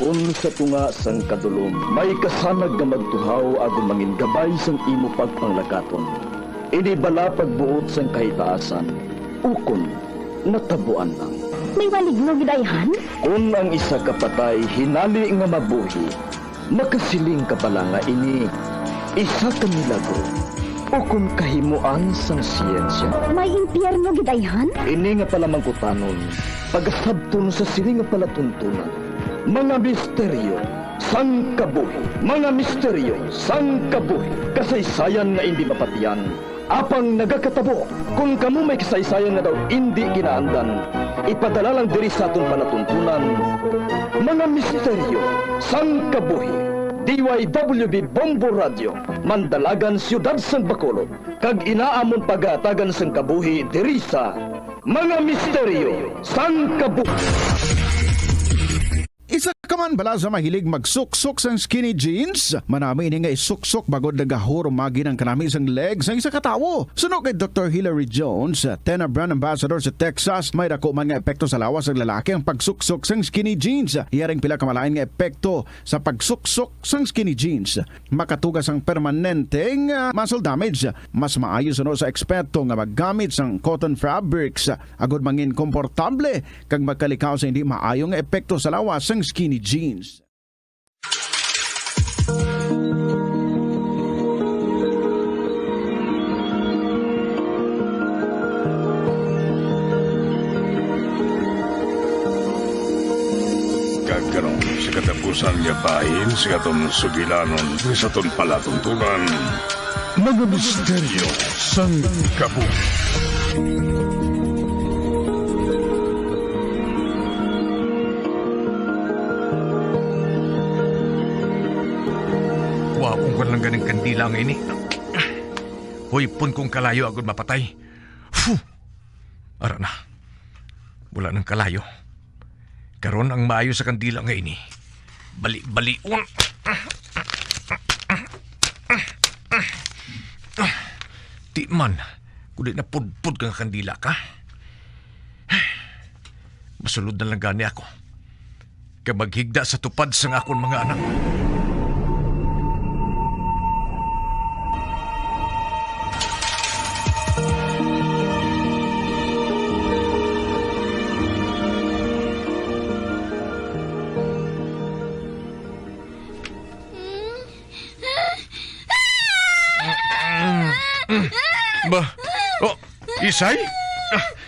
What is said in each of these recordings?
Kung sa tunga sang kadulom, may kasanag nga magtuhaw agon mangin gabay sang imo pagpanglakaton. Ini bala pagbuot sang kahitaasan, ukon natabuan lang. May maligno gidayhan? Kung ang isa ka patay hinali nga mabuhi, makasiling ka pala nga ini isa ka milagro o kung kahimuan sang siyensya. May impyerno gidayhan? Ini nga pala mangkutanon, pagasabton sa siling nga palatuntunan. Mga misteryo sang kabuhi, mga misteryo sang kabuhi, kasaysayan nga hindi mapatiyan. Apang nagakatabo, kung kamo may kasaysayan nga daw hindi ginaandan, ipadala lang diri sa atong palatuntunan. Mga misteryo sang kabuhi, DYWB Bombo Radio, Mandalagan, Siyudad San Bacolod, kag inaamon pagatagan sang kabuhi diri sa Mga Misteryo sang Kabuhi. Isa ka man bala sa mahilig magsuksok sang skinny jeans? Manami ini nga isuksok bagod nagahurumagi ng kanami isang legs ang isa katawo. Suno kay Dr. Hilary Jones, Tena Brand Ambassador sa Texas, may dako man nga epekto sa lawas ng lalaki ang pagsuksok sang skinny jeans. Iyaring pila kamalain nga epekto sa pagsuksok sang skinny jeans. Makatugas ang permanenteng muscle damage. Mas maayo suno sa eksperto nga maggamit sang cotton fabrics. Agod mangin komportable kag magkalikaw sa hindi maayo nga epekto sa lawas sang skinny jeans. Kagkaroon sa katapusan niya bahin sa katong sugilanon sa atong palatuntunan. Mga misteryo sang kabuhi. Wapong ko lang ganing kandila ang ini. Hoy, pun kong kalayo agad mapatay. Fuh! Ara na. Wala ng kalayo. Karon ang maayo sa kandila nga ini. Bali-baliun. Di man, kundi na pudpud kang kandila ka. Masulod na lang gani ako. Kaya maghigda sa tupad sang akon mga anak. Ba? Oh, Isay?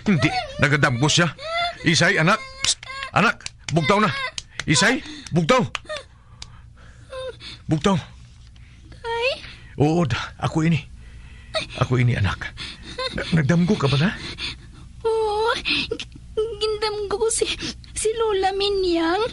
Hindi, nagadamgo siya. Isay, anak. Psst, anak, bugtaw na. Isay, bugtaw. Bugtaw. Tay? Oo, ako ini. Ako ini, anak. Nagdamgo ka ba na? Oo, gindamgo ko si Lola Minyang.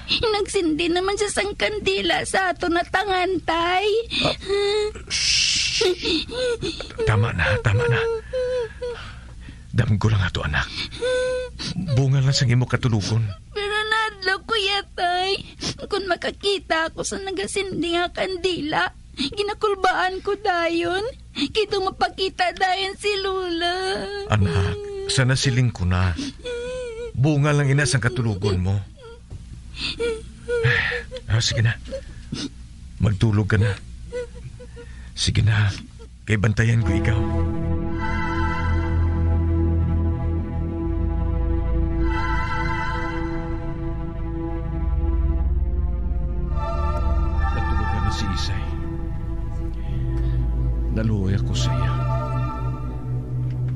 Nagsindi naman siya sang kandila sa ato na tangan, tay. Tama na. Damgo lang ato, anak. Bunga lang sa imo katulugon. Pero nadlo ko tay. Kung makakita ako sa nagasindi nga kandila, ginakulbaan ko dayon. Kito mapakita dayon si Lola. Anak, sana siling ko na. Bunga lang ina sa katulugon mo. Sige na. Magtulog ka na. Sige na. Kay bantayan ko ikaw. Natulugan na si Isay. Naluoy ako sa iya.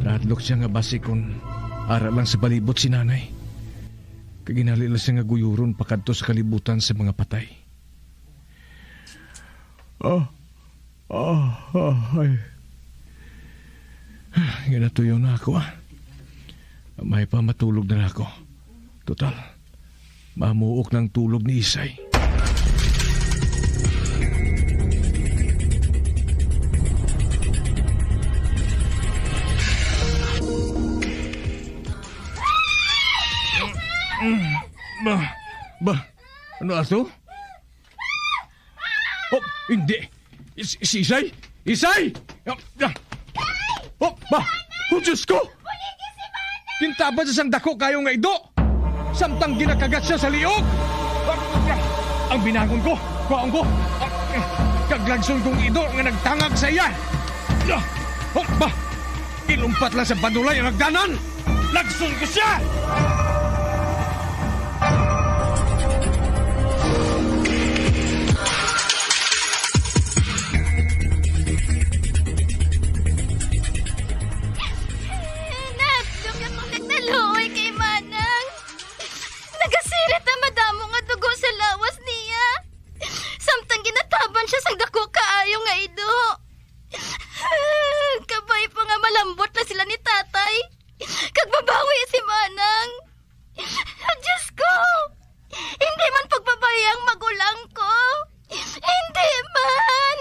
Nadlok siya nga basi kung ara lang sa balibot si nanay. Kaginali lang siya nga guyuron pakadto sa kalibutan sa mga patay. Ay. Ginatuyo na ako, May pa matulog na ako. Total, mamuok ng tulog ni Isay. Ano aso? Oh, hindi. Si Isay? Isay! Oh, oh, Diyos ko! Kintabad sa sang dako kayo nga ido! Samtang ginakagat siya sa liog! Ang binangon ko, kuhaon ko. Kaglagson kong ido nga nagtangag sa iya. Ba? Ilumpat lang sa bandulay ang nagdanan. Lagson ko siya! Nak, dumyan mong nagnaluoy kay Manang. Nagasirit ang madamo nga dugo sa lawas niya. Samtang ginataban siya sang dako kaayo nga ido. Kabay pa nga malambot na sila ni tatay. Kagbabawi si Manang. Diyos ko! Hindi man pagbabayi ang magulang ko. Hindi man!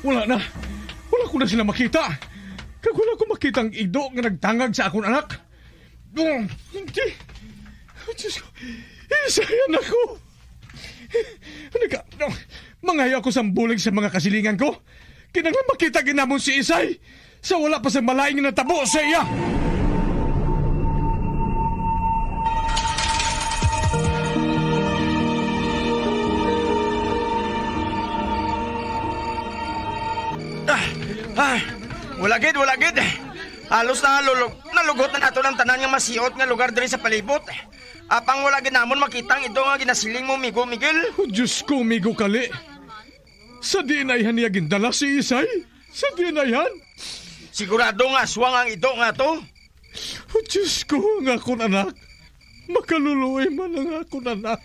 Wala na. Wala ko na sila makita. Kag wala ko makita ang ido nga nagtangag sa akong anak. Hindi. Diyos ko. Isayan ako. Mangaya ako sa bulig sa mga kasilingan ko. Kinanglan makita ginamon si Isay. Sa wala pa sa malaing na tabo sa iya. Wala gid. Halos na nalugot na nato ng tanan nga masiot nga lugar diri sa palibot. Apang wala ginamon makitang ito nga ginasiling mo, Migo Miguel. Oh, Diyos ko, Migo Kali. Sa dinayhan niya gindala si Isay. Sa dinayhan. Sigurado nga aswang ang ito nga to. Oh, Diyos ko, ang akong anak. Makaluluoy man ang akong anak.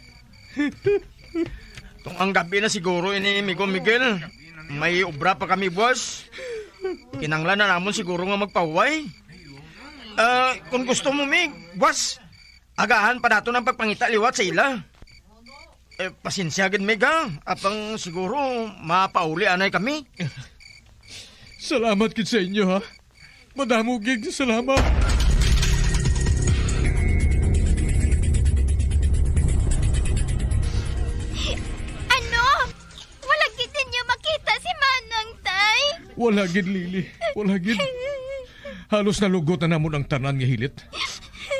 Tung ang gabi na siguro ini, Migo Miguel. May obra pa kami, boss. Kinanglan na namon siguro nga magpahuway. Kung gusto mo, Mig, boss, agahan pa nato ng pagpangita liwat sa ila. Pasensya gid, Mig, ha? Apang siguro mapauli anay kami. Salamat kit sa inyo, ha? Madamo gig, salamat. Ano? Wala gid ninyo makita si Manang, tay? Wala gid, Lili. Wala gid. Halos nalugot na namon ang tanan nga hilit.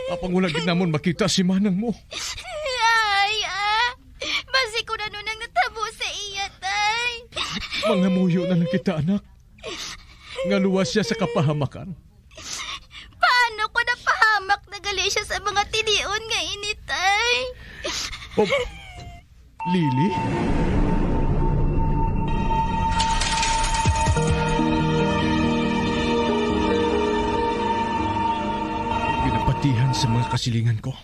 Apang wala gid namon makita si manang mo. Ay, basi ko na nun ang natabo sa iya, tay. Mga muyo na lang kita, anak. Nga luwas siya sa kapahamakan. Paano ko napahamak na gali siya sa mga tinion nga ini, tay? Oh, Lili? Ginapatihan sa mga kasilingan ko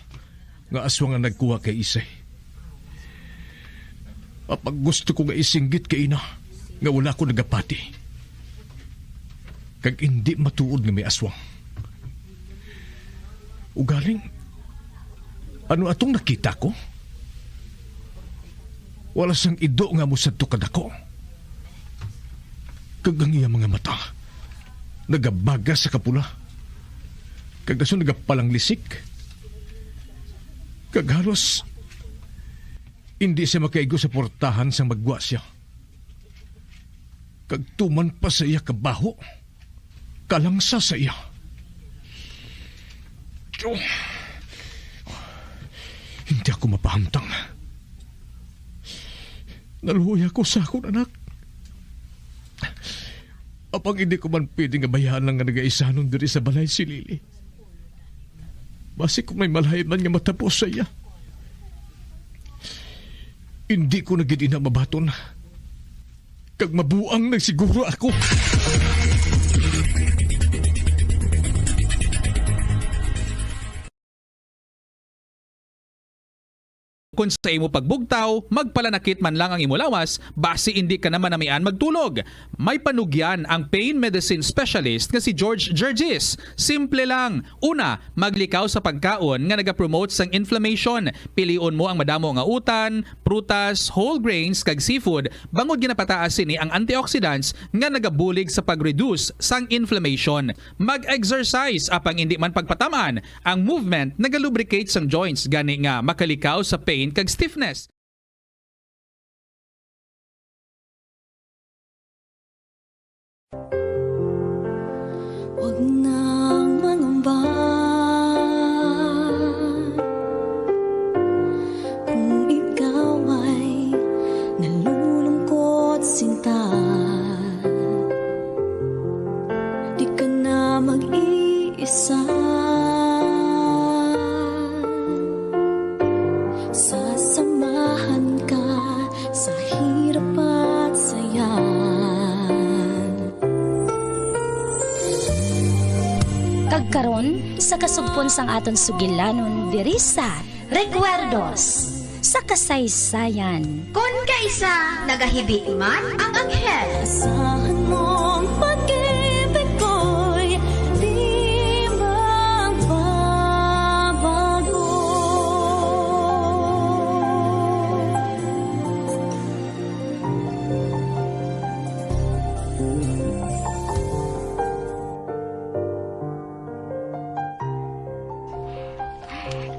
nga aswang ang nagkuha kay Isay. Apag gusto ko nga isinggit kay ina nga wala ko nagapati. Kag hindi matuod nga may aswang. Ugaling, ano atong nakita ko? Wala sang ido nga mo sadto kadako. Kag ang iya mga mata, nagabaga sa kapula. Kag daso nagapalang lisik. Kag halos, hindi siya makaigo sa portahan sang magwa siya. Kag tuman pa sa iya kabaho. Kalangsa sa iya. Oh, hindi ako mapahamtang. Naluhoy ako sa akong anak. Apang hindi ko man pwede nga bayaan lang nga nag-aisanon diri sa balay si Lili. Basi kung may malay man nga matapos sa iya. Hindi ko na gid ina mabaton. Kag mabuang na siguro ako. Kung sa imo pagbugtaw, magpalanakit man lang ang imo lawas, basi hindi ka naman namian magtulog. May panugyan ang pain medicine specialist nga si George Gergis. Simple lang. Una, maglikaw sa pagkaon nga nagapromote sang inflammation. Pilion mo ang madamo nga utan, prutas, whole grains kag seafood. Bangod ginapataas sini ang antioxidants nga nagabulig sa pag-reduce sang inflammation. Mag-exercise apang hindi man pagpatamaan. Ang movement nagalubricate sang joints gani nga makalikaw sa pain kag stiffness. karon sa kasugpon sang aton sugilanon diri sa Recuerdos sa kasaysayan. Kung kaisa, nagahibi man ang anghel. Asahan mong pag-ibig ko'y di magbabago.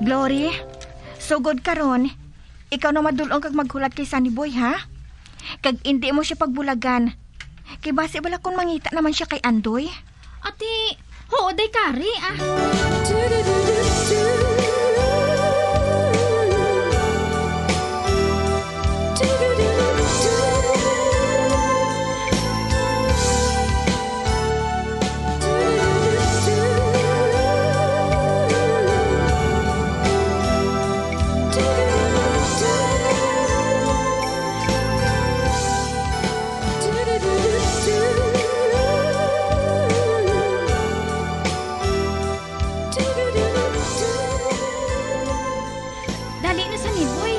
Glory, sugod karon. Ikaw na madulong kag maghulat kay Sunny Boy, ha? Kag hindi mo siya pagbulagan. Kay base bala kung mangita naman siya kay Andoy. Ati, oo, day kari, ah. Dali na sa Niboy.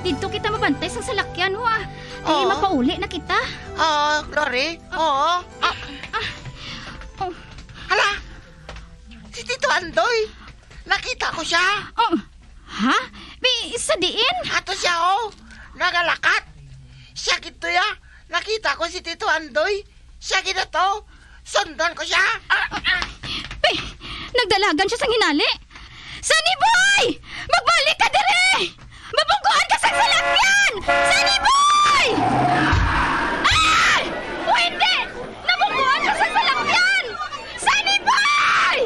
Dito kita mabantay sa salakyan, ho, ah. Ay, Oo. mapauli na kita. Glory? Oo. Oh, Hala! Si Tito Andoy! Nakita ko siya! oh. Ha? Sa diin? Ato siya, oh! Nagalakat! Siya gito ya! Nakita ko si Tito Andoy! Siya gito to! Sundan ko siya! Nagdalagan siya sang hinali. Sunny Boy! Magbalik ka dire! Mabungguan ka sa salakyan! Sunny Boy! Ay! O hindi! Nabungguan ka sa salakyan! Sunny Boy!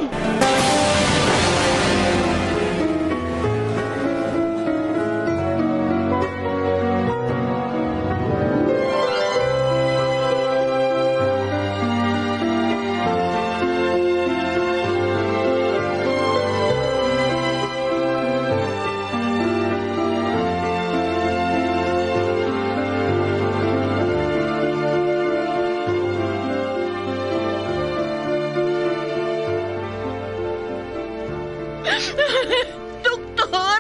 Doktor!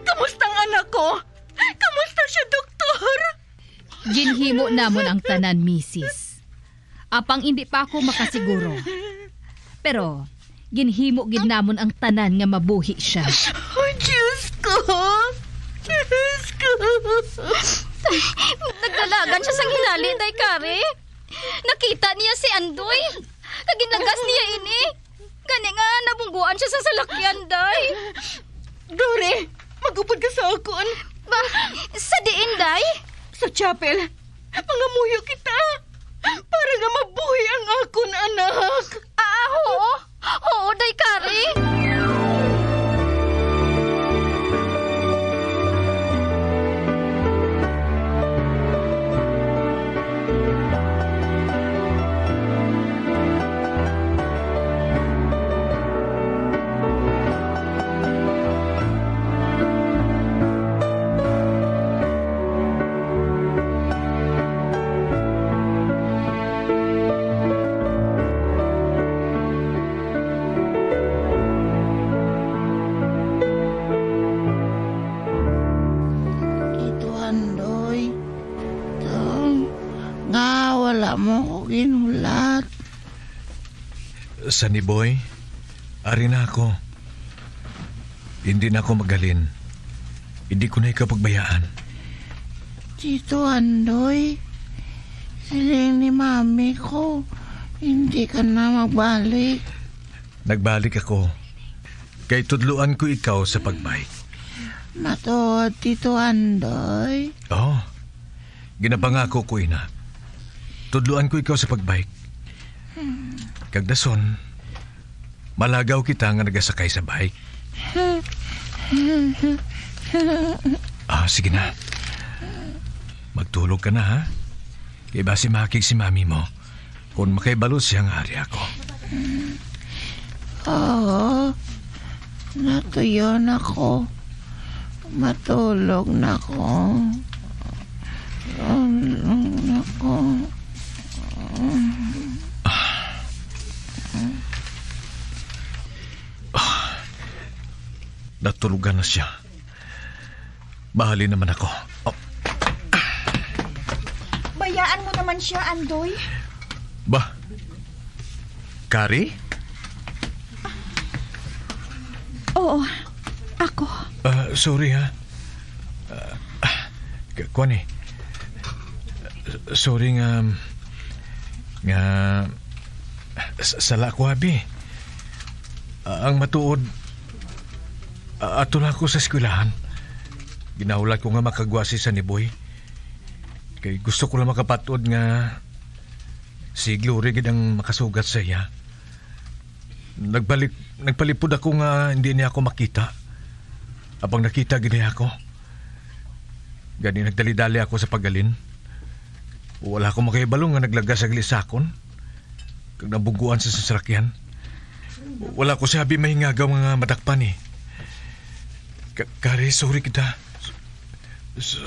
Kamusta ang anak ko? Kamusta siya, doktor? Ginhimo namon ang tanan, misis. Apang hindi pa ako makasiguro. Pero, ginhimo gid namon ang tanan nga mabuhi siya. Oh, Diyos ko! Diyos ko! Nagdalagan siya sang hinali, day kari. Nakita niya si Andoy. Kaginagas niya ini. Gani nga, nabungguan siya sa salakyan, day. Glory, magupod ka sa akon. Sa diin, day? Sa chapel, mangamuyo kita. Para nga mabuhi ang akon, anak. Oo. Oo, day kari. Tito Andoy, nga wala mo ko ginulat. Sunny Boy, ari na ako. Hindi na ako magalin. Hindi ko na ikapagbayaan. Tito Andoy, siling ni mami ko, hindi ka na magbalik. Nagbalik ako. Kay tudluan ko ikaw sa pagbike. Matuod, Tito Andoy. Oo. Ginapangako ko, ina. Tudluan ko ikaw sa pagbike. Kagdason, malagaw kita nga nagasakay sa bike. Sige na. Magtulog ka na, ha? Kaya ba si makig si mami mo? Kung makaibalo siya nga ari ako. Oo, natuyo na ko. Matulog na ko. Tulog na ko. Natulugan na siya. Mahalin naman ako. Oh, Bayaan mo naman siya, Andoy. ba? Kari? Oo, ako. Sorry ha. Kuan eh. Sorry nga sala ko abi. Ang matuod ato lang ko sa eskwelahan. Ginaulat ko nga makagwasi sa ni Boy. Kay gusto ko lang makapatod nga si Glory gid ang makasugat sa iya. Nagpalipod ako nga hindi niya ako makita. Abang nakita gid niya ako. Gani nagdali-dali ako sa pagalin. Wala ko makaibalo nga naglagas sa glisakon. Kag nabuguan sa sasakyan. Wala ko sabi mahingagaw nga matakpan eh. Kari, sorry kita.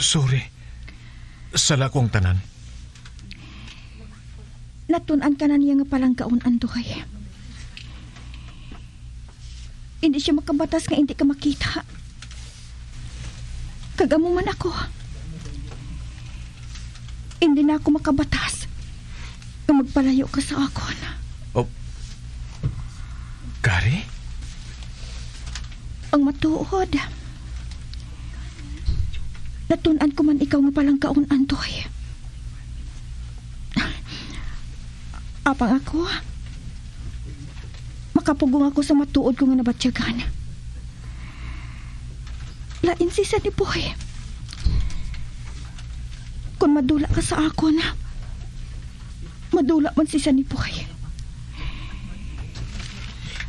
Sorry. Sala kong tanan. Natunan ka na niya nga palang kaon, Andoy. Hindi siya makabatas nga hindi ka makita. Kagamo man ako. Hindi na ako makabatas nga magpalayo ka sa akon. Oh. Kari? Ang matuod. Natunan ko man ikaw nga palang kaon, Andoy. Apang ako, makapugong ako sa matuod ko nga nabatyagan. Lain si Sunny Boy. Kung madula ka sa akon, madula man si Sunny Boy.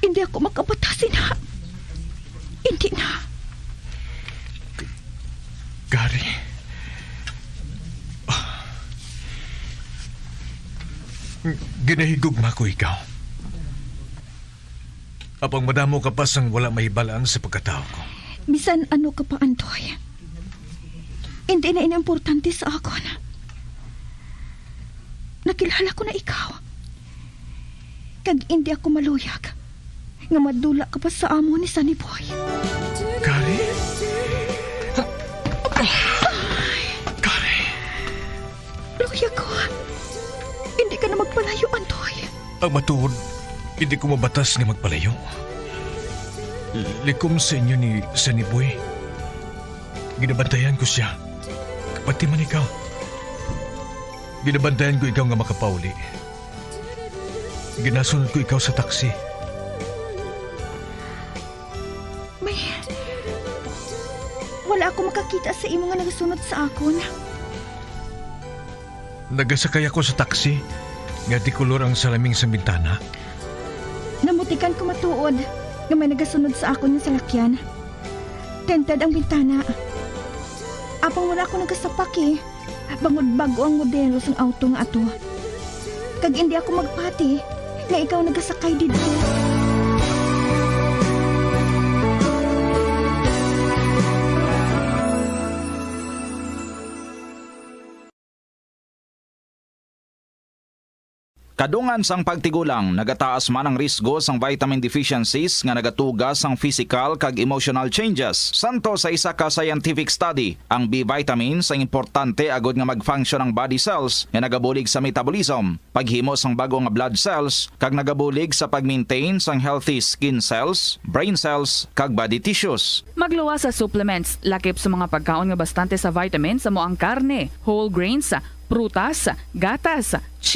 Hindi ako makabatasin, ha? Hindi na. Gary. Ginahigugma ko ikaw. Apang madamo ka pa sang wala mahibalaan sa pagkatao ko. Bisan ano ka pa, Andoy. Hindi na inimportante sa akon. Nakilala ko na ikaw. Kag hindi ako maluyag nga madula ka pa sa amo ni Sunny Boy. Gary? Gary? Luyag ko. Hindi ka na magpalayo, Andoy. Ang matuod, hindi ko mabatas nga magpalayo. Likom sa inyo ni Sunny Boy. Ginabantayan ko siya. Pati man ikaw. Ginabantayan ko ikaw nga makapauli. Ginasunod ko ikaw sa taksi. Wala ako makakita sa imo nga nagasunod sa akon. Nagasakay ako sa taksi. Nga di kulor ang salaming sa bintana. Namutikan ko matuod nga may nagasunod sa akon yung salakyan. Tented ang bintana. Apang wala ako nagasapak eh. Bangod bago ang modelo sang auto nga ato. Kag hindi ako magpati nga ikaw nagasakay dito. Kadungan sang pagtigulang, nagataas man ang risgo sang vitamin deficiencies nga nagatugas sang physical kag emotional changes. Santo sa isa ka scientific study, ang B vitamins ang importante agod nga mag-function ang body cells nga nagabulig sa metabolism, paghimo sang bago nga blood cells kag nagabulig sa pag-maintain sang healthy skin cells, brain cells kag body tissues. Magluwa sa supplements, lakip sa mga pagkaon nga bastante sa vitamins sa moang karne, whole grains, prutas, gatas, cheese,